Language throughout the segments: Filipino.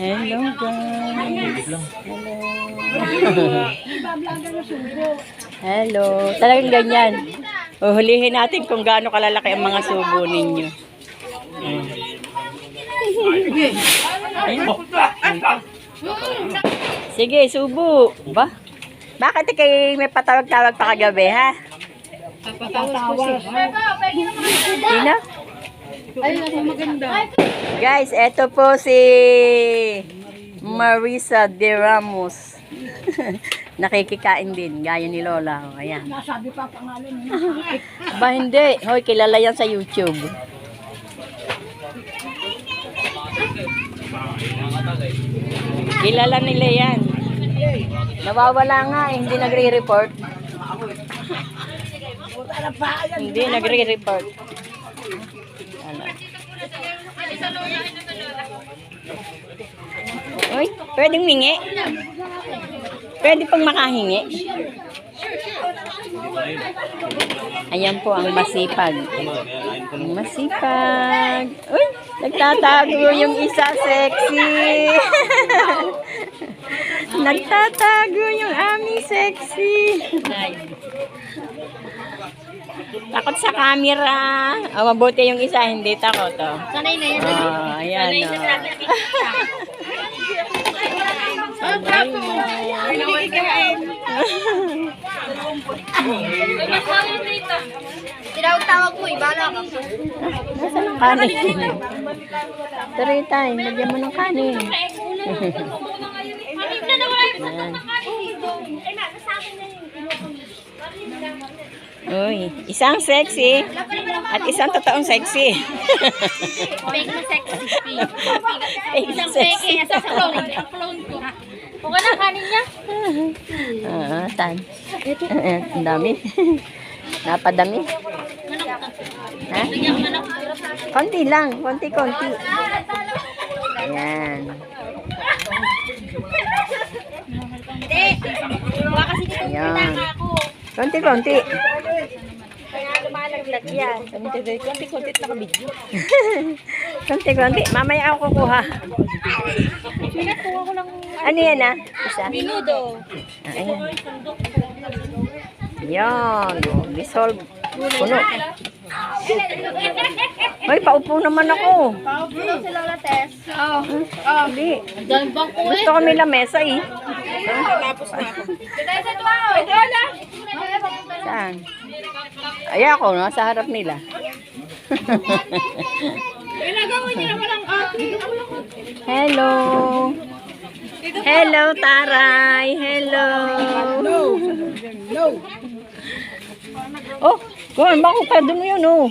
Hello guys. Hello. Talagang ganyan. Uhulihin natin kung gaano kalalaki ang mga subo ninyo. Sige, subo. Ba? Bakit kayo may patawag-tawag pa kagabi, ha? Sino? Ay, maganda. Guys, eto po si Marisa de Ramos. Nakikikain din, gaya ni Lola. Ayan. Nasabi pa pangalan niya. Ba hindi? Hoy, kilala yan sa YouTube. Kilala nila yan. Nawawala nga eh, hindi nagre-report. Hindi nagre-report. Ano? Uy, pwedeng mingi? Pwede pang makahingi? Ayan po ang masipag. Ang masipag. Uy, nagtatago yung isa, sexy. Nagtatago yung aming sexy. Takot sa camera. Oh, mabuti yung isa, hindi takot. Oh. Sanay na yan. Ayan. Tinawag mo, ibala ka. Nasaan ang kanin? Tuloy tayo, lagyan mo ng kanin. Ayan. Uy, isang sexy at isang totoong sexy. Fake na sexy. Fake na Isang sexy. fake, sa clone. Ang clone ko. Kung ano kanin niya? Saan? Ang dami. Napadami. Ha? Konti lang. Konti-konti. Ayan. Hindi. Baka kasi dito Ayan. ako. Konti-konti. Kaya lumalaglag yan. Konti-konti nakabidyo. Konti-konti. Mamaya ako kukuha. Pinatuwa ko lang. Ano yan ah? Isa? Minudo. Ayan. Yan. Dissolve. Puno. Hoy, paupo naman ako. Paupo daw si Lola Tess. Hindi. Dahil bang ko Gusto kami lamesa eh. Tapos na ako. Dahil sa tuwa. Ay, Lola. Saan? Ay ako, nasa harap nila. Ginagawin niya naman ang Hello. Hello, Taray. Hello. No. Oh, kuhan ba ko pa doon yun, oh.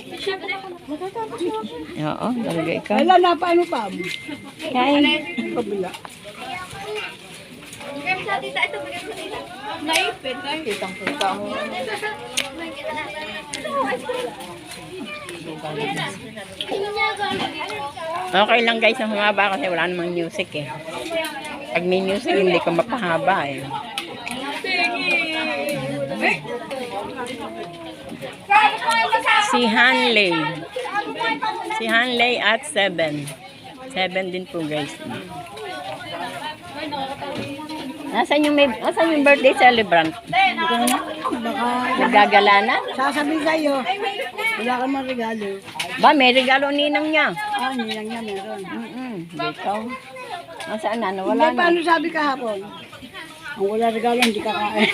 Oo, talaga ikaw. Kailan na paano pa? Kain. Kabila. Bigyan sa tita ito, bigyan sa tita. Naipit, ay. Kitang-kita mo. Okay lang guys, ang humaba kasi wala namang music eh. Pag may music, hindi ko mapahaba eh. Si Hanley. Si Hanley at 7. 7 din po guys. Nasaan yung birthday celebrant? Nagagala na? Sasabihin sa'yo, wala ka mang regalo. Ba, may regalo ninang niya. Nilang niya meron. Dito. Nasaan na? Hindi, Wala na. paano sabi kahapon? Ang wala regalo, hindi ka kain.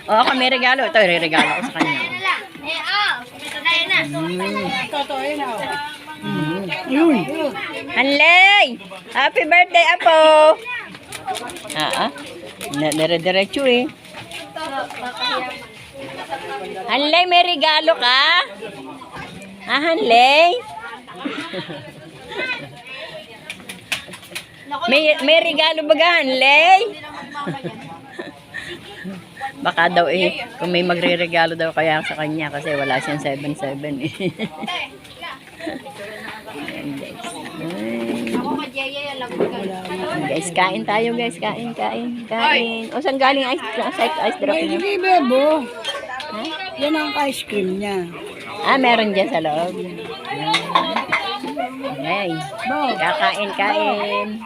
Oo, ako may regalo. Ito, regalo ko sa kanya. Totoo yun ako. Yun. Hanley! Happy birthday, Apo! Dire-diretso eh. Hanley, may regalo ka? Hanley? may regalo ba ka, Hanley? Baka daw eh, kung may magre-regalo daw kaya sa kanya kasi wala siyang 7-7 eh. Ayan, guys. Guys, kain tayo guys. Kain. O, saan galing ice drop niyo? Hindi, Bebo. Ha? Yan ang ice cream niya. Meron dyan sa loob. Ayan. Okay. Kakain.